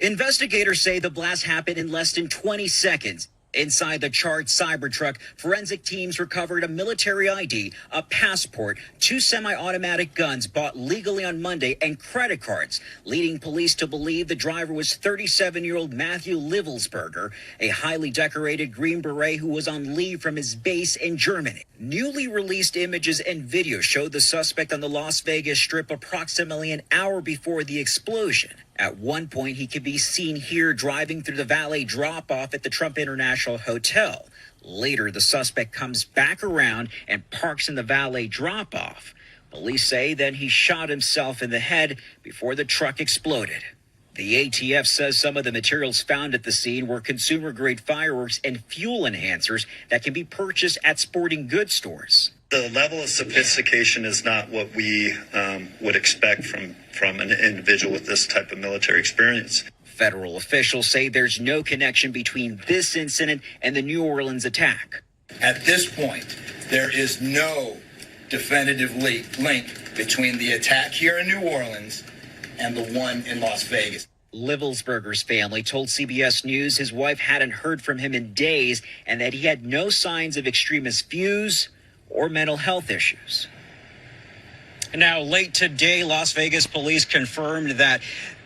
Investigators say the blast happened in less than 20 seconds. Inside the charred Cybertruck, forensic teams recovered a military ID, a passport, 2 semi-automatic guns bought legally on Monday, and credit cards, leading police to believe the driver was 37-year-old Matthew Livelsberger, a highly decorated Green Beret who was on leave from his base in Germany. Newly released images and video showed the suspect on the Las Vegas Strip approximately an hour before the explosion. At one point, he could be seen here driving through the valet drop-off at the Trump International Hotel. Later, the suspect comes back around and parks in the valet drop-off. Police say then he shot himself in the head before the truck exploded. The ATF says some of the materials found at the scene were consumer-grade fireworks and fuel enhancers that can be purchased at sporting goods stores. The level of sophistication is not what we would expect from an individual with this type of military experience. Federal officials say there's no connection between this incident and the New Orleans attack. At this point, there is no definitive link between the attack here in New Orleans and the one in Las Vegas. Livelsberger's family told CBS News his wife hadn't heard from him in days and that he had no signs of extremist views or mental health issues. Now, late today, Las Vegas police confirmed that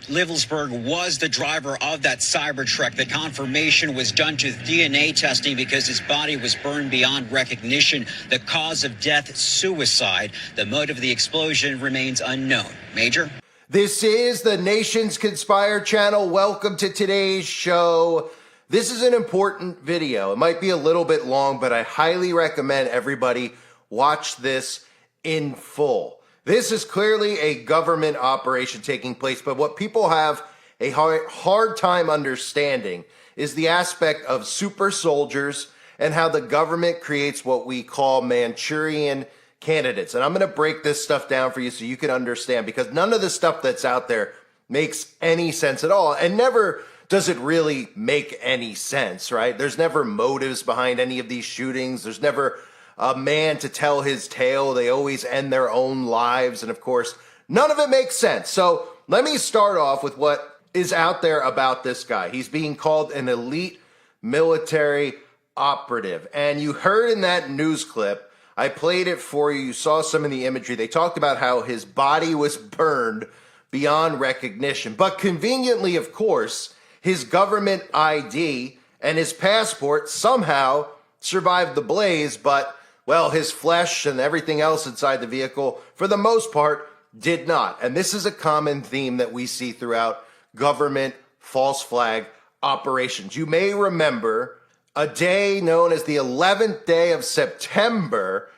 Livelsberg was the driver of that Cybertruck. The confirmation was done to DNA testing because his body was burned beyond recognition. The cause of death, suicide. The motive of the explosion remains unknown. Major? This is the Nation's Conspire channel. Welcome to today's show. This is an important video. It might be a little bit long, but I highly recommend everybody watch this in full. This is clearly a government operation taking place, but what people have a hard time understanding is the aspect of super soldiers and how the government creates what we call Manchurian candidates. And I'm going to break this stuff down for you so you can understand, because none of the stuff that's out there makes any sense at all, and never does it really make any sense, right? There's never motives behind any of these shootings. There's never a man to tell his tale. They always end their own lives. And of course, none of it makes sense. So let me start off with what is out there about this guy. He's being called an elite military operative. And you heard in that news clip, I played it for you. You saw some of the imagery. They talked about how his body was burned beyond recognition. But conveniently, of course, his government ID and his passport somehow survived the blaze, but, well, his flesh and everything else inside the vehicle, for the most part, did not. And this is a common theme that we see throughout government false flag operations. You may remember a day known as the 11th day of September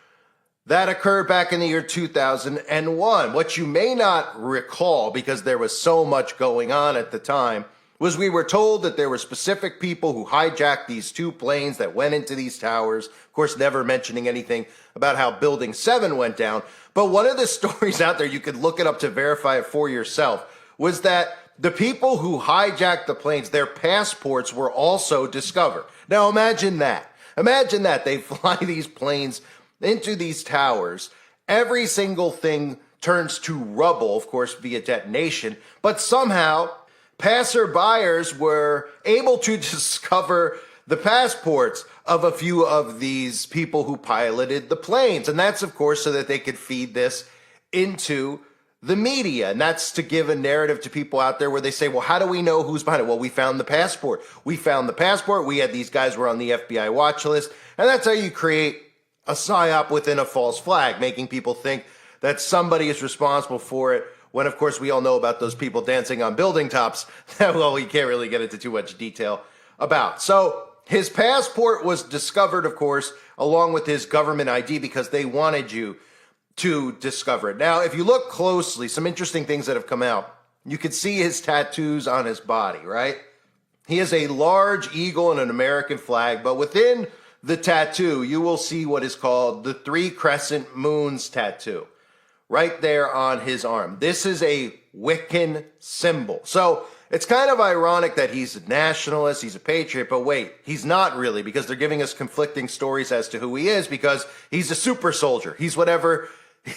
that occurred back in the year 2001. What you may not recall, because there was so much going on at the time, was we were told that there were specific people who hijacked these 2 planes that went into these towers. Of course, never mentioning anything about how Building 7 went down. But one of the stories out there, you could look it up to verify it for yourself, was that the people who hijacked the planes, their passports were also discovered. Now imagine that. Imagine that. They fly these planes into these towers. Every single thing turns to rubble, of course, via detonation. But somehow passerbyers were able to discover the passports of a few of these people who piloted the planes. And that's, of course, so that they could feed this into the media. And that's to give a narrative to people out there where they say, well, how do we know who's behind it? Well, we found the passport. We found the passport. We had these guys were on the FBI watch list. And that's how you create a psyop within a false flag, making people think that somebody is responsible for it, when, of course, we all know about those people dancing on building tops that, well, we can't really get into too much detail about. So his passport was discovered, of course, along with his government ID, because they wanted you to discover it. Now, if you look closely, some interesting things that have come out. You can see his tattoos on his body, right? He has a large eagle and an American flag, but within the tattoo, you will see what is called the 3 crescent moons tattoo right there on his arm. This is a Wiccan symbol. So it's kind of ironic that he's a nationalist, he's a patriot, but wait, he's not really, because they're giving us conflicting stories as to who he is, because he's a super soldier. He's whatever,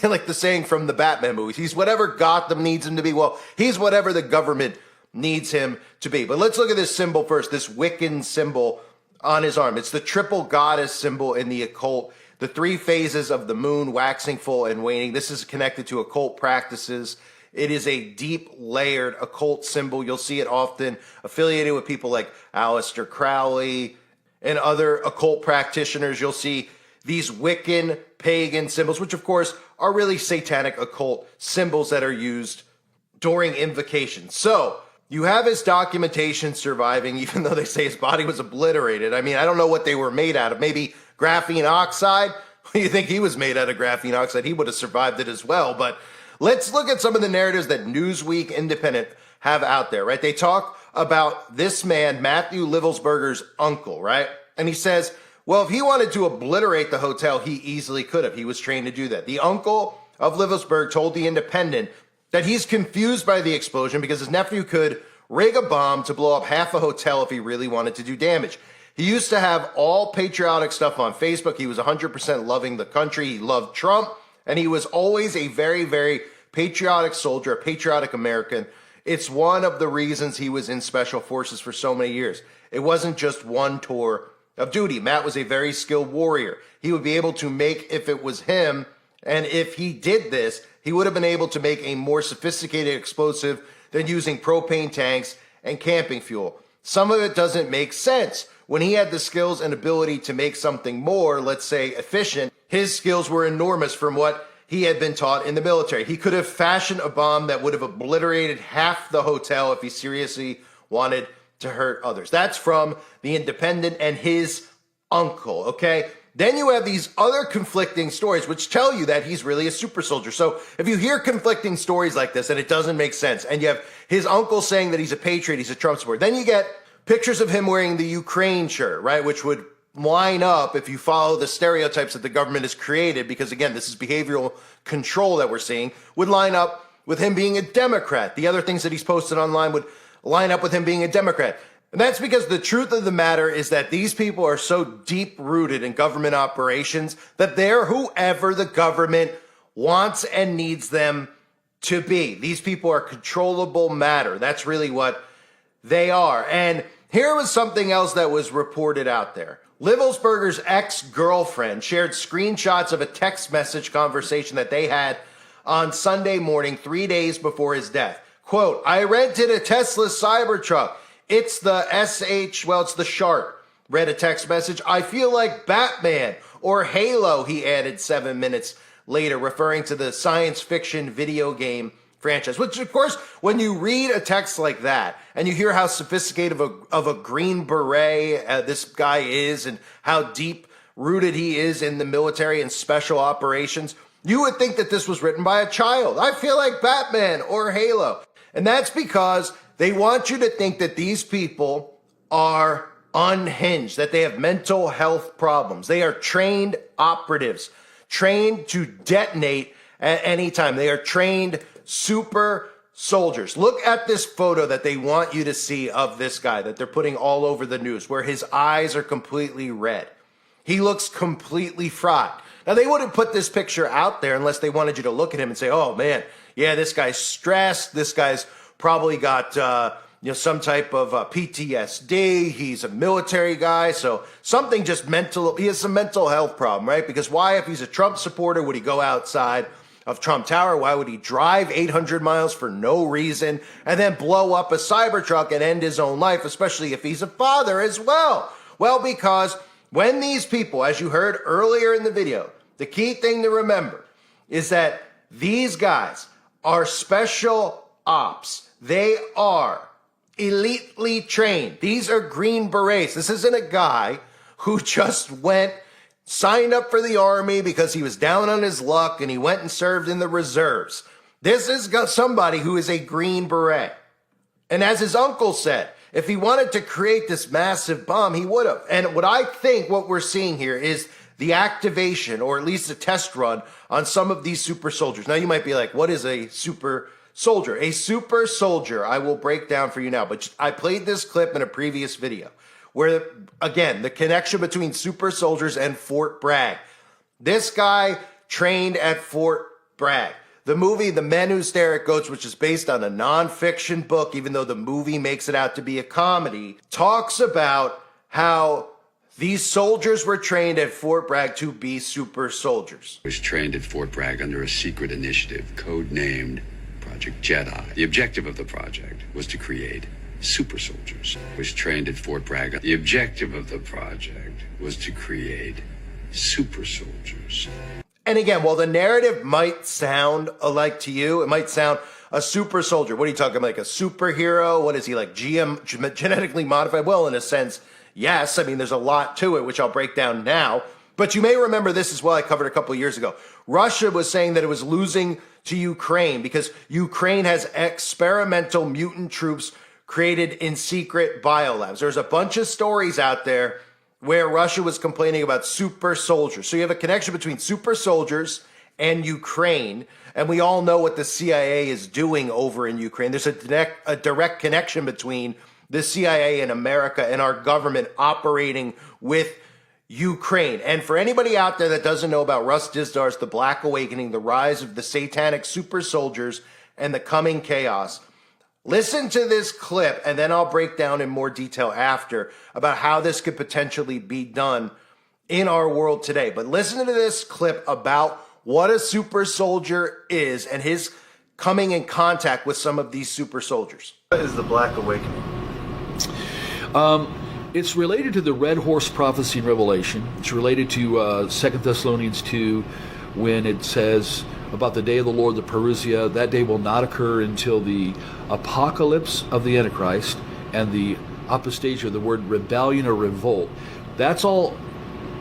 like the saying from the Batman movies, he's whatever Gotham needs him to be. Well, he's whatever the government needs him to be. But let's look at this symbol first, this Wiccan symbol on his arm. It's the triple goddess symbol in the occult, the three phases of the moon, waxing, full, and waning. This is connected to occult practices. It is a deep layered occult symbol. You'll see it often affiliated with people like Aleister Crowley and other occult practitioners. You'll see these Wiccan pagan symbols, which of course are really satanic occult symbols that are used during invocations. So you have his documentation surviving, even though they say his body was obliterated. I mean, I don't know what they were made out of. Maybe graphene oxide? You think he was made out of graphene oxide? He would have survived it as well. But let's look at some of the narratives that Newsweek Independent have out there, right? They talk about this man, Matthew Livelsberger's uncle, right? And he says, well, if he wanted to obliterate the hotel, he easily could have. He was trained to do that. The uncle of Livelsberg told the Independent that he's confused by the explosion because his nephew could rig a bomb to blow up half a hotel if he really wanted to do damage. He used to have all patriotic stuff on Facebook. He was 100% loving the country. He loved Trump, and he was always a very, very patriotic soldier, a patriotic American. It's one of the reasons he was in special forces for so many years. It wasn't just one tour of duty. Matt was a very skilled warrior. He would be able to make, if it was him, and if he did this, he would have been able to make a more sophisticated explosive than using propane tanks and camping fuel. Some of it doesn't make sense. When he had the skills and ability to make something more, let's say, efficient, his skills were enormous from what he had been taught in the military. He could have fashioned a bomb that would have obliterated half the hotel if he seriously wanted to hurt others. That's from the Independent and his uncle, okay? Then you have these other conflicting stories which tell you that he's really a super soldier. So if you hear conflicting stories like this and it doesn't make sense, and you have his uncle saying that he's a patriot, he's a Trump supporter, then you get pictures of him wearing the Ukraine shirt, right, which would line up if you follow the stereotypes that the government has created, because again, this is behavioral control that we're seeing, would line up with him being a Democrat. The other things that he's posted online would line up with him being a Democrat. And that's because the truth of the matter is that these people are so deep rooted in government operations that they're whoever the government wants and needs them to be. These people are controllable matter. That's really what they are. And here was something else that was reported out there. Livelsberger's ex-girlfriend shared screenshots of a text message conversation that they had on Sunday morning, 3 days before his death. Quote, I rented a Tesla Cybertruck. It's the it's the Shark. Read a text message. I feel like Batman or Halo, he added 7 minutes later, referring to the science fiction video game franchise. Which, of course, when you read a text like that and you hear how sophisticated of a Green Beret this guy is and how deep rooted he is in the military and special operations, you would think that this was written by a child. I feel like Batman or Halo. And that's because they want you to think that these people are unhinged, that they have mental health problems. They are trained operatives, trained to detonate at any time. They are trained super soldiers. Look at this photo that they want you to see of this guy that they're putting all over the news, where his eyes are completely red. He looks completely fried. Now, they wouldn't put this picture out there unless they wanted you to look at him and say, oh, man, yeah, this guy's stressed. This guy's probably got some type of PTSD. He's a military guy, so something just mental. He has some mental health problem, right? Because why, if he's a Trump supporter, would he go outside of Trump Tower? Why would he drive 800 miles for no reason and then blow up a Cybertruck and end his own life, especially if he's a father as well? Well, because when these people, as you heard earlier in the video, the key thing to remember is that these guys are special ops. They are elitely trained. These are Green Berets. This isn't a guy who just signed up for the army because he was down on his luck and he went and served in the reserves. This is somebody who is a Green Beret. And as his uncle said, if he wanted to create this massive bomb, he would have. And what we're seeing here is the activation, or at least a test run, on some of these super soldiers. Now, you might be like, what is a super soldier? A super soldier, I will break down for you now, but I played this clip in a previous video where, again, the connection between super soldiers and Fort Bragg. This guy trained at Fort Bragg. The movie The Men Who Stare at Goats, which is based on a nonfiction book, even though the movie makes it out to be a comedy, talks about how these soldiers were trained at Fort Bragg to be super soldiers. Was trained at Fort Bragg under a secret initiative codenamed Project Jedi. The objective of the project was to create super soldiers. Was trained at Fort Bragg. The objective of the project was to create super soldiers. And again, while the narrative might sound alike to you, it might sound a super soldier. What are you talking about? Like a superhero? What is he, like genetically modified? Well, in a sense, yes. I mean, there's a lot to it, which I'll break down now. But you may remember this as well. I covered a couple of years ago. Russia was saying that it was losing to Ukraine because Ukraine has experimental mutant troops created in secret biolabs. There's a bunch of stories out there where Russia was complaining about super soldiers. So you have a connection between super soldiers and Ukraine, and we all know what the CIA is doing over in Ukraine. There's a direct connection between the CIA and America and our government operating with Ukraine. And for anybody out there that doesn't know about Russ Dizdar's The Black Awakening, the rise of the satanic super soldiers and the coming chaos, listen to this clip, and then I'll break down in more detail after about how this could potentially be done in our world today. But listen to this clip about what a super soldier is and his coming in contact with some of these super soldiers. What is the Black Awakening? It's related to the Red Horse prophecy in Revelation. It's related to 2 Thessalonians 2 when it says about the day of the Lord, the parousia. That day will not occur until the apocalypse of the Antichrist and the apostasia, the word rebellion or revolt. That's all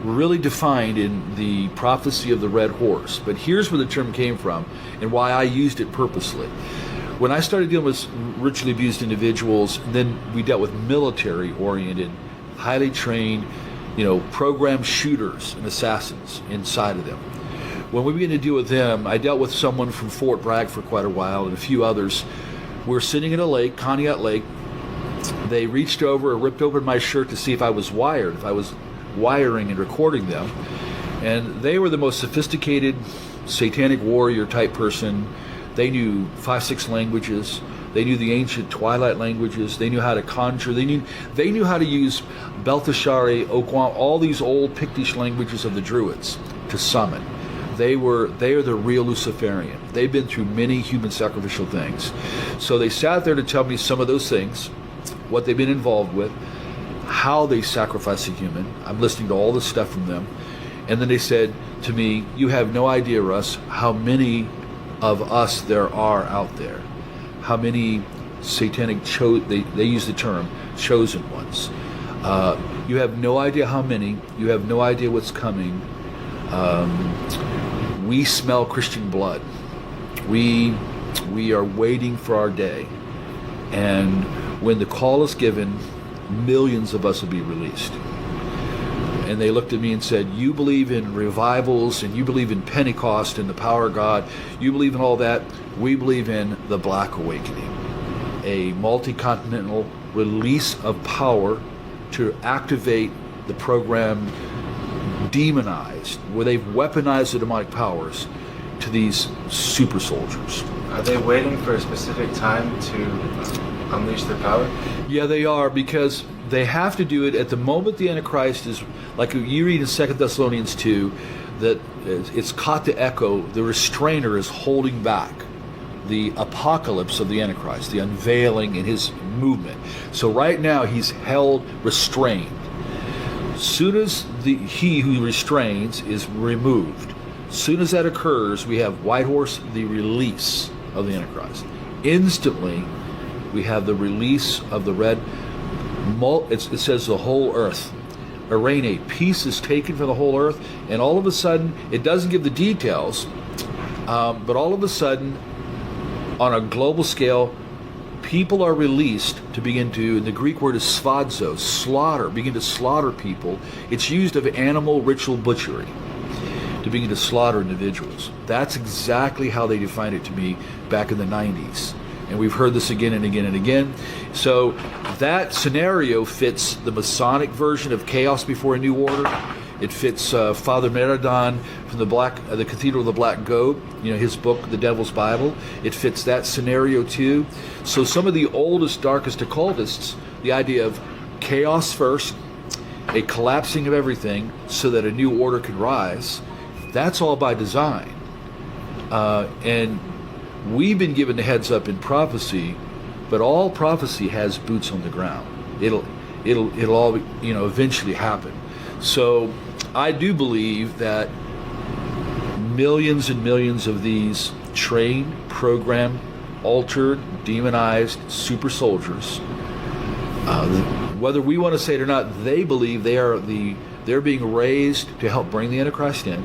really defined in the prophecy of the Red Horse. But here's where the term came from and why I used it purposely. When I started dealing with ritually abused individuals, then we dealt with military-oriented, highly trained, programmed shooters and assassins inside of them. When we began to deal with them, I dealt with someone from Fort Bragg for quite a while and a few others. We were sitting in a lake, Conneaut Lake. They reached over and ripped open my shirt to see if I was wired, if I was wiring and recording them. And they were the most sophisticated satanic warrior type person. They knew 5-6 languages. They knew the ancient Twilight languages. They knew how to conjure. They knew how to use Belteshazzar, Okwam, all these old Pictish languages of the Druids to summon. They are the real Luciferian. They've been through many human sacrificial things. So they sat there to tell me some of those things, what they've been involved with, how they sacrifice a human. I'm listening to all this stuff from them. And then they said to me, you have no idea, Russ, how many of us there are out there. How many satanic, they use the term, chosen ones. You have no idea how many. You have no idea what's coming. We smell Christian blood. We are waiting for our day. And when the call is given, millions of us will be released. And they looked at me and said, you believe in revivals and you believe in Pentecost and the power of God. You believe in all that. We believe in the Black Awakening, a multi-continental release of power to activate the program demonized, where they've weaponized the demonic powers to these super soldiers. Are they waiting for a specific time to unleash their power? Yeah, they are, because they have to do it at the moment the Antichrist is, like you read in 2 Thessalonians 2, that it's caught the echo, the restrainer is holding back the apocalypse of the Antichrist, the unveiling in his movement. So right now he's held restrained. Soon as he who restrains is removed, soon as that occurs, we have White Horse, the release of the Antichrist. Instantly, we have the release of the red. It says the whole earth. Arene, peace is taken from the whole earth, and all of a sudden, it doesn't give the details, but all of a sudden, on a global scale, people are released to begin to, and the Greek word is svadzo, slaughter, begin to slaughter people. It's used of animal ritual butchery to begin to slaughter individuals. That's exactly how they defined it to me back in the 90s. And we've heard this again and again and again. So that scenario fits the Masonic version of chaos before a new order. It fits Father Meradon from the Cathedral of the Black Goat, his book, The Devil's Bible. It fits that scenario too. So some of the oldest, darkest occultists, the idea of chaos first, a collapsing of everything so that a new order could rise, that's all by design. And we've been given the heads up in prophecy, but all prophecy has boots on the ground. It'll all eventually happen. So I do believe that millions and millions of these trained, programmed, altered, demonized super soldiers, whether we want to say it or not, they believe they're being raised to help bring the Antichrist in.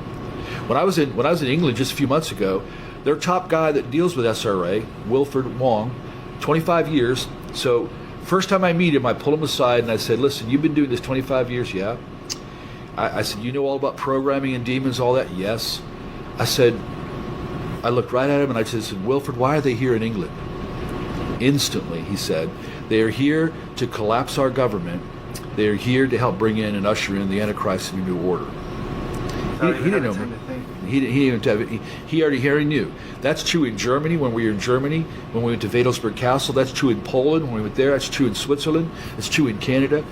When I was in England just a few months ago, their top guy that deals with SRA, Wilfred Wong, 25 years. So first time I meet him, I pull him aside and I said, "Listen, you've been doing this 25 years, yeah?" I said, "You know all about programming and demons, all that?" "Yes." I said, I looked right at him and I said, "Wilfred, why are they here in England?" Instantly, he said, "They are here to collapse our government. They are here to help bring in and usher in the Antichrist and a new order." He didn't know me. He already knew. That's true in Germany when we were in Germany, when we went to Wedelsberg Castle. That's true in Poland when we went there. That's true in Switzerland. It's true in Canada.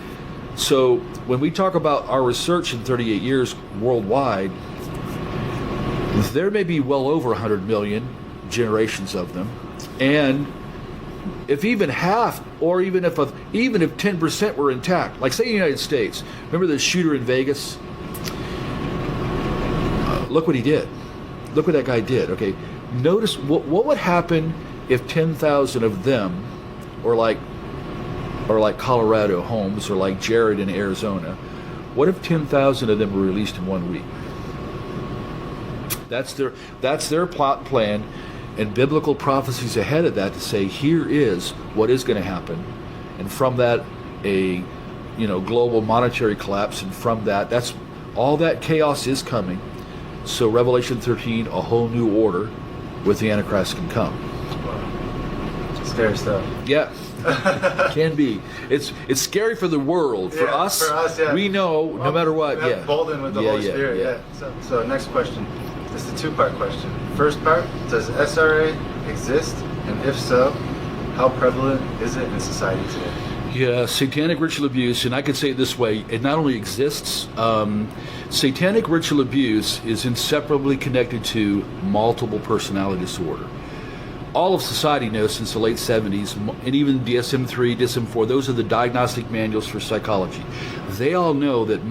So when we talk about our research in 38 years worldwide, there may be well over 100 million generations of them. And if even half, or even if 10% were intact, like say the United States, remember the shooter in Vegas? Look what he did. Look what that guy did. Okay, notice what would happen if 10,000 of them, or like Colorado Holmes, or like Jared in Arizona, what if 10,000 of them were released in 1 week? That's their plot plan, and biblical prophecies ahead of that to say here is what is going to happen, and from that a global monetary collapse, and from that's all that chaos is coming. So Revelation 13, a whole new order with the Antichrist can come. Wow. Scary stuff. Yeah, can be. It's scary for the world. For us, yeah. We know no matter what. Yeah, emboldened with the Holy Spirit. Yeah. So next question. This is a two-part question. First part: does SRA exist, and if so, how prevalent is it in society today? Yeah, satanic ritual abuse, and I could say it this way: it not only exists. Satanic ritual abuse is inseparably connected to multiple personality disorder. All of society knows since the late 70s, and even DSM-3, DSM-4, those are the diagnostic manuals for psychology. They all know that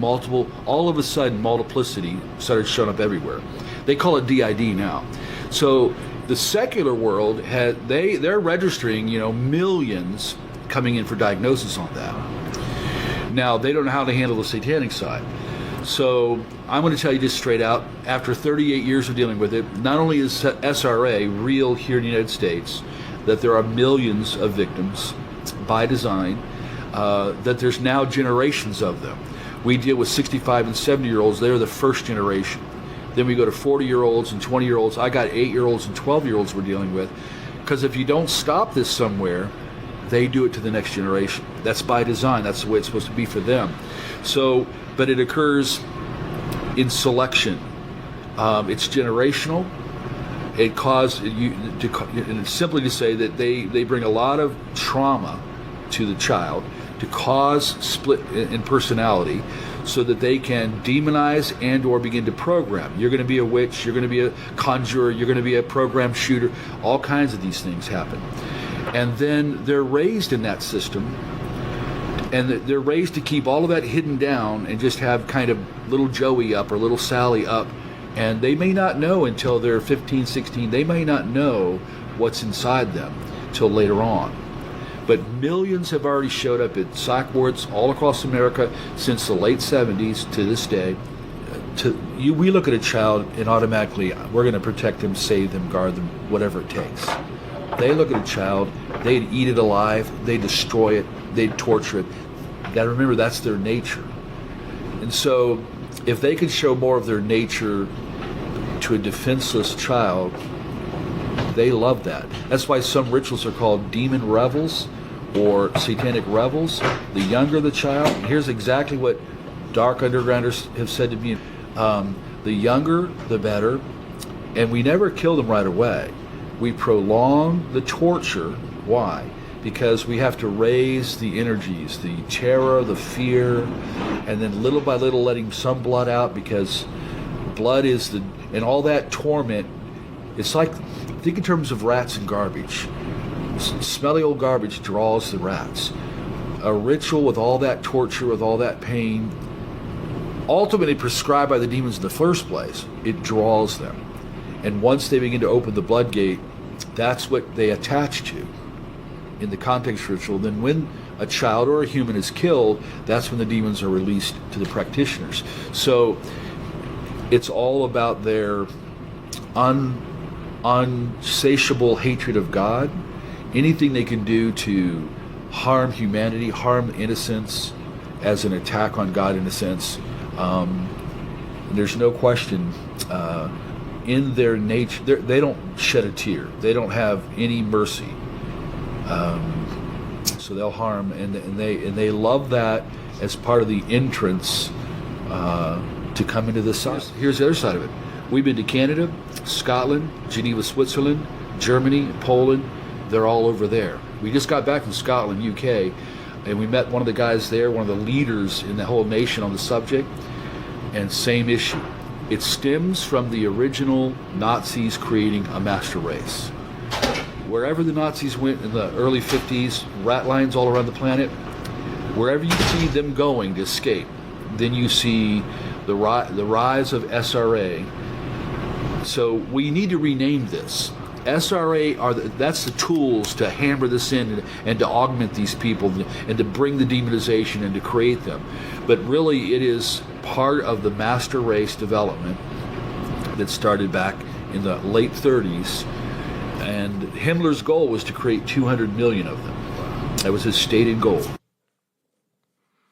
all of a sudden, multiplicity started showing up everywhere. They call it DID now. So the secular world, they're registering, millions coming in for diagnosis on that. Now, they don't know how to handle the satanic side. So I'm going to tell you just straight out, after 38 years of dealing with it, not only is SRA real here in the United States, that there are millions of victims by design, that there's now generations of them. We deal with 65 and 70-year-olds. They're the first generation. Then we go to 40-year-olds and 20-year-olds. I got 8-year-olds and 12-year-olds we're dealing with. Because if you don't stop this somewhere, they do it to the next generation. That's by design. That's the way it's supposed to be for them. So, but it occurs in selection. It's generational. It and it's simply to say that they bring a lot of trauma to the child to cause split in personality, so that they can demonize and or begin to program. You're going to be a witch. You're going to be a conjurer. You're going to be a program shooter. All kinds of these things happen. And then they're raised in that system, and they're raised to keep all of that hidden down and just have kind of little Joey up or little Sally up. And they may not know until they're 15, 16. They may not know what's inside them till later on. But millions have already showed up at psych wards all across America since the late 70s to this day. We look at a child and automatically we're going to protect them, save them, guard them, whatever it takes. They look at a child, they'd eat it alive, they'd destroy it, they'd torture it. You gotta remember, that's their nature. And so if they could show more of their nature to a defenseless child, they love that. That's why some rituals are called demon revels or satanic revels. The younger the child, here's exactly what Dark Undergrounders have said to me, the younger, the better. And we never kill them right away. We prolong the torture. Why? Because we have to raise the energies, the terror, the fear, and then little by little letting some blood out, because blood is and all that torment, it's like, think in terms of rats and garbage. Smelly old garbage draws the rats. A ritual with all that torture, with all that pain, ultimately prescribed by the demons in the first place, it draws them. And once they begin to open the blood gate, that's what they attach to in the context ritual. Then when a child or a human is killed, that's when the demons are released to the practitioners. So it's all about their unsatiable hatred of God. Anything they can do to harm humanity, harm innocence, as an attack on God in a sense. There's no question, in their nature, they don't shed a tear. They don't have any mercy. So they'll harm, and they love that as part of the entrance to come into the side. Here's the other side of it. We've been to Canada, Scotland, Geneva, Switzerland, Germany, Poland. They're all over there. We just got back from Scotland, UK, and we met one of the guys there, one of the leaders in the whole nation on the subject, and same issue. It stems from the original Nazis creating a master race. Wherever the Nazis went in the early 50s, rat lines all around the planet, wherever you see them going to escape, then you see the rise of SRA. So we need to rename this. SRA that's the tools to hammer this in and to augment these people and to bring the demonization and to create them. But really, it is part of the master race development that started back in the late 30s. And Himmler's goal was to create 200 million of them. That was his stated goal.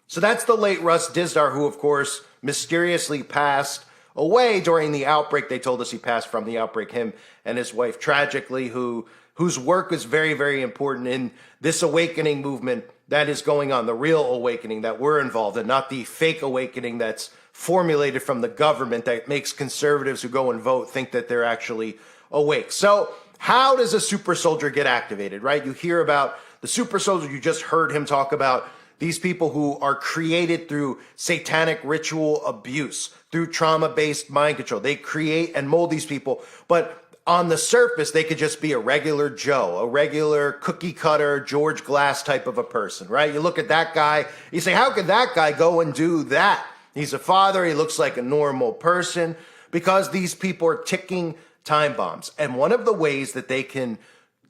So that's the late Russ Dizdar, who, of course, mysteriously passed away during the outbreak. They told us he passed from the outbreak, him and his wife, tragically, whose work is very, very important in this awakening movement that is going on, the real awakening that we're involved in, not the fake awakening that's formulated from the government that makes conservatives who go and vote think that they're actually awake. So how does a super soldier get activated, right? You hear about the super soldier. You just heard him talk about these people who are created through satanic ritual abuse, through trauma-based mind control. They create and mold these people, but on the surface, they could just be a regular Joe, a regular cookie cutter, George Glass type of a person, right? You look at that guy, you say, how could that guy go and do that? He's a father, he looks like a normal person, because these people are ticking time bombs. And one of the ways that they can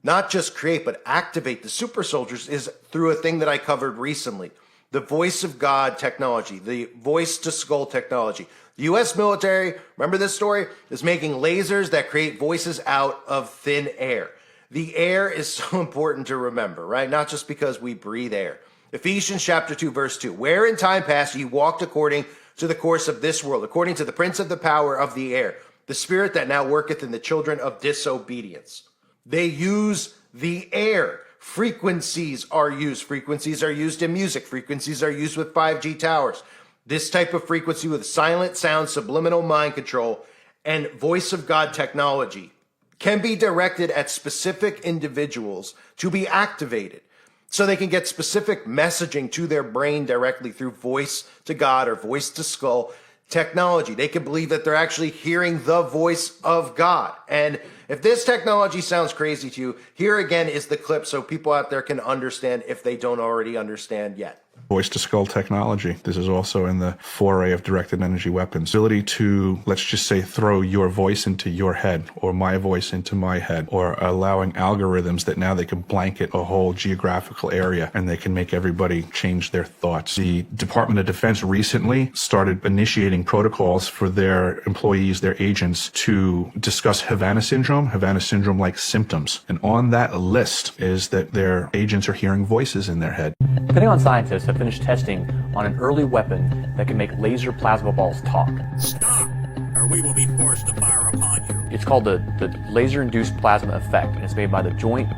not just create, but activate the super soldiers is through a thing that I covered recently, the voice of God technology, the voice to skull technology. The U.S. military, remember this story, is making lasers that create voices out of thin air. The air is so important to remember, right? Not just because we breathe air. Ephesians chapter 2, verse 2, where in time past ye walked according to the course of this world, according to the prince of the power of the air, the spirit that now worketh in the children of disobedience. They use the air. Frequencies are used. Frequencies are used in music. Frequencies are used with 5G towers. This type of frequency with silent sound, subliminal mind control, and voice of God technology can be directed at specific individuals to be activated so they can get specific messaging to their brain directly through voice to God or voice to skull technology. They can believe that they're actually hearing the voice of God. And if this technology sounds crazy to you, here again is the clip so people out there can understand if they don't already understand yet. Voice to skull technology. This is also in the foray of directed energy weapons. Ability to, let's just say, throw your voice into your head or my voice into my head, or allowing algorithms that now they can blanket a whole geographical area and they can make everybody change their thoughts. The Department of Defense recently started initiating protocols for their employees, their agents, to discuss Havana syndrome-like symptoms. And on that list is that their agents are hearing voices in their head. Pentagon scientists have finished testing on an early weapon that can make laser plasma balls talk. Stop, or we will be forced to fire upon you. It's called the laser-induced plasma effect, and it's made by the Joint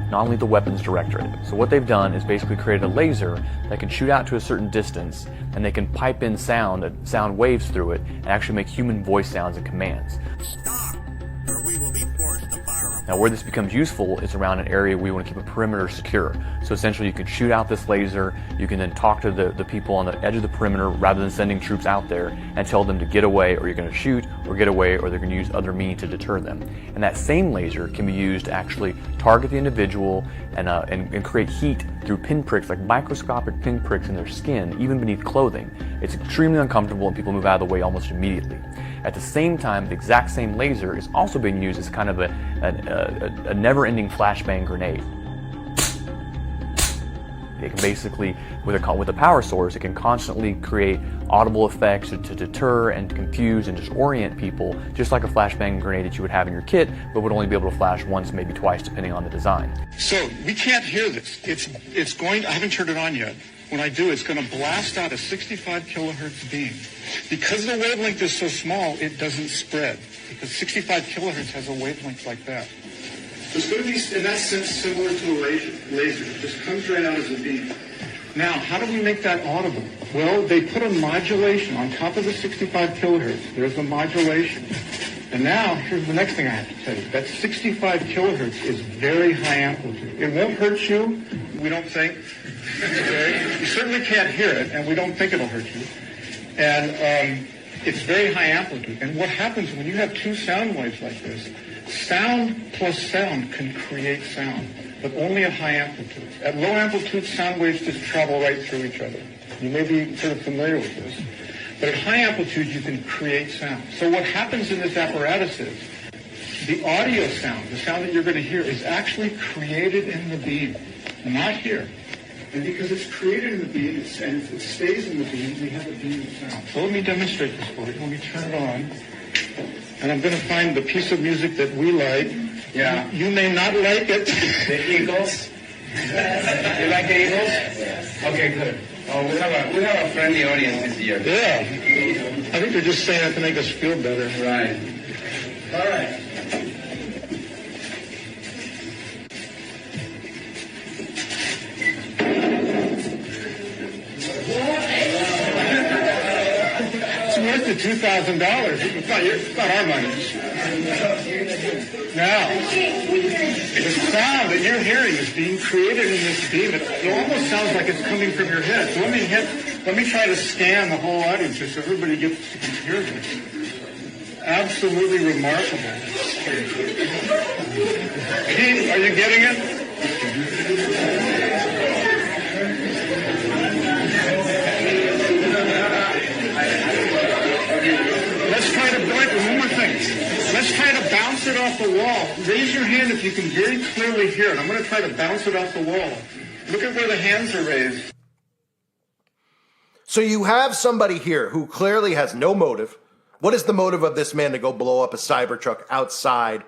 Non-Lethal Weapons Directorate. So what they've done is basically created a laser that can shoot out to a certain distance, and they can pipe in sound waves through it, and actually make human voice sounds and commands. Stop, or we will be forced to fire a Now where this becomes useful is around an area where you want to keep a perimeter secure. So essentially you can shoot out this laser, you can then talk to the people on the edge of the perimeter rather than sending troops out there and tell them to get away, or you're going to shoot, or get away, or they're going to use other means to deter them. And that same laser can be used to actually target the individual and create heat through pinpricks, like microscopic pinpricks in their skin, even beneath clothing. It's extremely uncomfortable and people move out of the way almost immediately. At the same time, the exact same laser is also being used as kind of a never-ending flashbang grenade. It can basically, with a power source, it can constantly create audible effects to deter and confuse and disorient people, just like a flashbang grenade that you would have in your kit, but would only be able to flash once, maybe twice, depending on the design. So we can't hear this. It's going. I haven't turned it on yet. When I do, it's going to blast out a 65 kilohertz beam. Because the wavelength is so small, it doesn't spread. Because 65 kilohertz has a wavelength like that. So it's going to be, in that sense, similar to a laser. It just comes right out as a beam. Now, how do we make that audible? Well, they put a modulation on top of the 65 kilohertz. There's a modulation. And now, here's the next thing I have to tell you. That 65 kilohertz is very high amplitude. It won't hurt you, we don't think. Okay? You certainly can't hear it, and we don't think it'll hurt you. And it's very high amplitude. And what happens when you have two sound waves like this, sound plus sound can create sound, but only at high amplitudes. At low amplitude, sound waves just travel right through each other. You may be sort of familiar with this. But at high amplitude, you can create sound. So what happens in this apparatus is the audio sound, the sound that you're going to hear, is actually created in the beam, not here. And because it's created in the beam and it stays in the beam, we have a beam of sound. So let me demonstrate this for you. Let me turn it on. And I'm going to find the piece of music that we like. Yeah. You may not like it. The Eagles? You like the Eagles? Yes. Okay, good. Oh, we have a friendly audience this year. Yeah. I think they're just saying that to make us feel better. Right. All right. It's worth the $2,000. It's not our money. Now, the sound that you're hearing is being created in this beam. It almost sounds like it's coming from your head. So let me try to scan the whole audience just so everybody gets to hear this. Absolutely remarkable. Pete, are you getting it? Let's try to one more thing. Let's try to bounce it off the wall. Raise your hand if you can very clearly hear it. I'm going to try to bounce it off the wall. Look at where the hands are raised. So you have somebody here who clearly has no motive. What is the motive of this man to go blow up a Cybertruck outside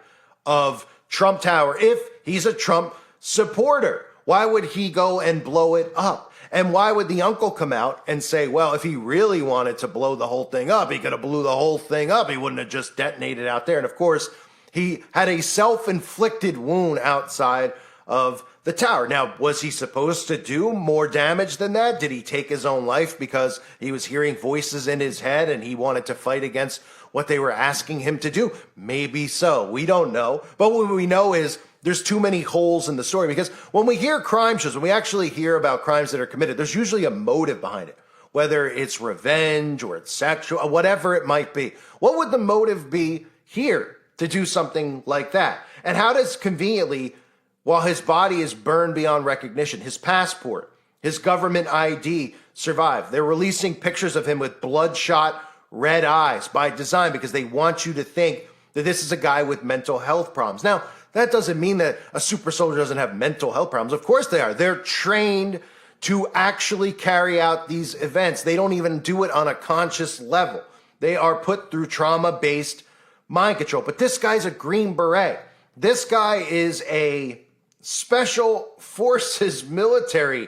of Trump Tower if he's a Trump supporter? Why would he go and blow it up? And why would the uncle come out and say, well, if he really wanted to blow the whole thing up, he could have blew the whole thing up. He wouldn't have just detonated out there. And of course, he had a self-inflicted wound outside of the tower. Now, was he supposed to do more damage than that? Did he take his own life because he was hearing voices in his head and he wanted to fight against what they were asking him to do? Maybe so. We don't know. But what we know is there's too many holes in the story, because when we hear crime shows, when we actually hear about crimes that are committed, there's usually a motive behind it, whether it's revenge or it's sexual, whatever it might be. What would the motive be here to do something like that? And how does conveniently, while his body is burned beyond recognition, his passport, his government ID survive? They're releasing pictures of him with bloodshot red eyes by design because they want you to think that this is a guy with mental health problems. Now, that doesn't mean that a super soldier doesn't have mental health problems. Of course they are. They're trained to actually carry out these events. They don't even do it on a conscious level. They are put through trauma-based mind control. But this guy's a Green Beret. This guy is a special forces military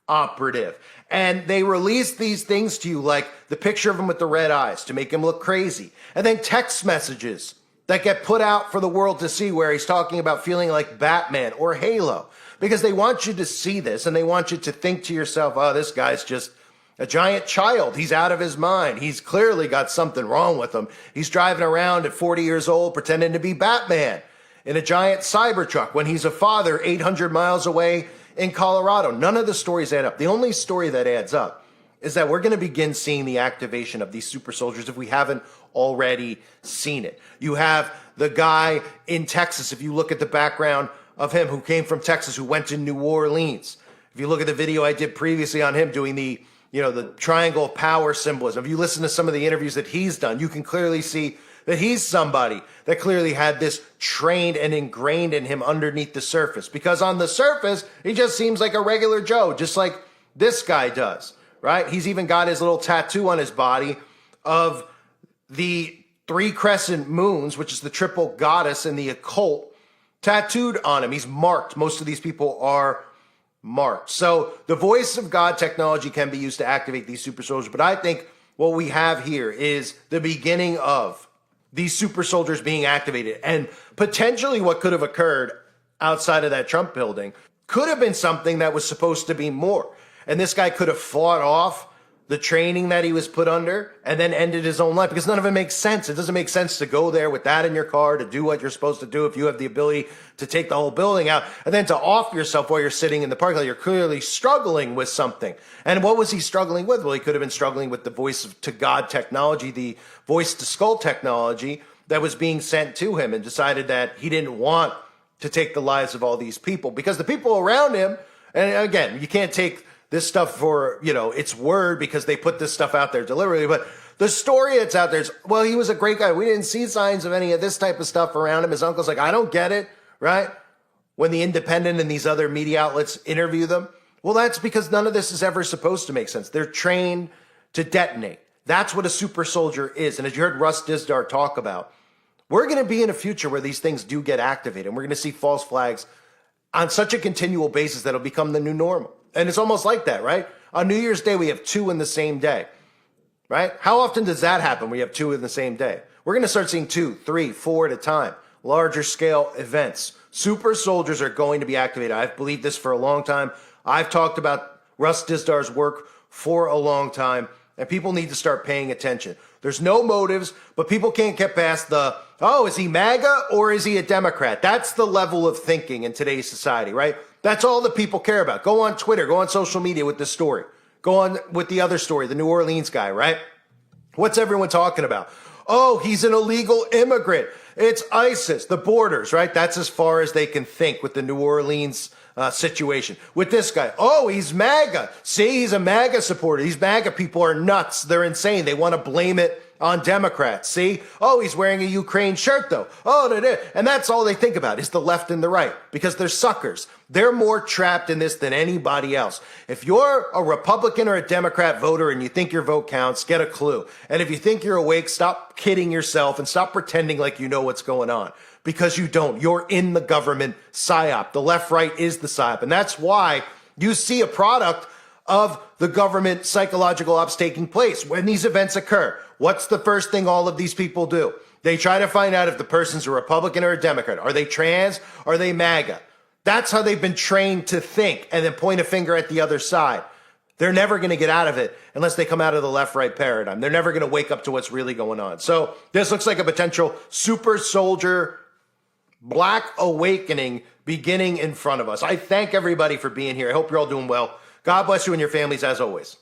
operative. And they release these things to you, like the picture of him with the red eyes to make him look crazy. And then text messages that get put out for the world to see, where he's talking about feeling like Batman or Halo, because they want you to see this and they want you to think to yourself, oh, this guy's just a giant child. He's out of his mind. He's clearly got something wrong with him. He's driving around at 40 years old pretending to be Batman in a giant Cybertruck when he's a father 800 miles away in Colorado. None of the stories add up. The only story that adds up is that we're going to begin seeing the activation of these super soldiers if we haven't already seen it. You have the guy in Texas, if you look at the background of him, who came from Texas, who went to New Orleans. If you look at the video I did previously on him doing the triangle of power symbolism, if you listen to some of the interviews that he's done, you can clearly see that he's somebody that clearly had this trained and ingrained in him underneath the surface. Because on the surface, he just seems like a regular Joe, just like this guy does, right? He's even got his little tattoo on his body of the 3 crescent moons, which is the triple goddess in the occult, tattooed on him. He's marked. Most of these people are marked. So the voice of God technology can be used to activate these super soldiers. But I think what we have here is the beginning of these super soldiers being activated. And potentially what could have occurred outside of that Trump building could have been something that was supposed to be more. And this guy could have fought off the training that he was put under and then ended his own life, because none of it makes sense. It doesn't make sense to go there with that in your car to do what you're supposed to do if you have the ability to take the whole building out, and then to off yourself while you're sitting in the parking lot. You're clearly struggling with something. And what was he struggling with? Well, he could have been struggling with the voice to God technology, the voice to skull technology that was being sent to him, and decided that he didn't want to take the lives of all these people, because the people around him, and again, you can't take this stuff for, its word, because they put this stuff out there deliberately. But the story that's out there is, well, he was a great guy. We didn't see signs of any of this type of stuff around him. His uncle's like, I don't get it, right? When the Independent and these other media outlets interview them. Well, that's because none of this is ever supposed to make sense. They're trained to detonate. That's what a super soldier is. And as you heard Russ Dizdar talk about, we're going to be in a future where these things do get activated. And we're going to see false flags on such a continual basis that it'll become the new normal. And it's almost like that, right? On New Year's Day, we have 2 in the same day, right? How often does that happen? We have 2 in the same day. We're going to start seeing 2, 3, 4 at a time, larger scale events. Super soldiers are going to be activated. I've believed this for a long time. I've talked about Russ Dizdar's work for a long time, and people need to start paying attention. There's no motives, but people can't get past is he MAGA or is he a Democrat? That's the level of thinking in today's society, right? That's all that people care about. Go on Twitter, go on social media with this story. Go on with the other story, the New Orleans guy, right? What's everyone talking about? Oh, he's an illegal immigrant. It's ISIS, the borders, right? That's as far as they can think with the New Orleans situation. With this guy, oh, he's MAGA. See, he's a MAGA supporter. These MAGA people are nuts. They're insane. They want to blame it on Democrats. See? Oh, he's wearing a Ukraine shirt, though. Oh, and that's all they think about is the left and the right, because they're suckers. They're more trapped in this than anybody else. If you're a Republican or a Democrat voter and you think your vote counts, get a clue. And if you think you're awake, stop kidding yourself and stop pretending like you know what's going on, because you don't. You're in the government psyop. The left-right is the psyop. And that's why you see a product of the government psychological ops taking place. When these events occur, what's the first thing all of these people do? They try to find out if the person's a Republican or a Democrat. Are they trans? Are they MAGA? That's how they've been trained to think, and then point a finger at the other side. They're never going to get out of it unless they come out of the left-right paradigm. They're never going to wake up to what's really going on. So this looks like a potential super soldier black awakening beginning in front of us. I thank everybody for being here. I hope you're all doing well. God bless you and your families as always.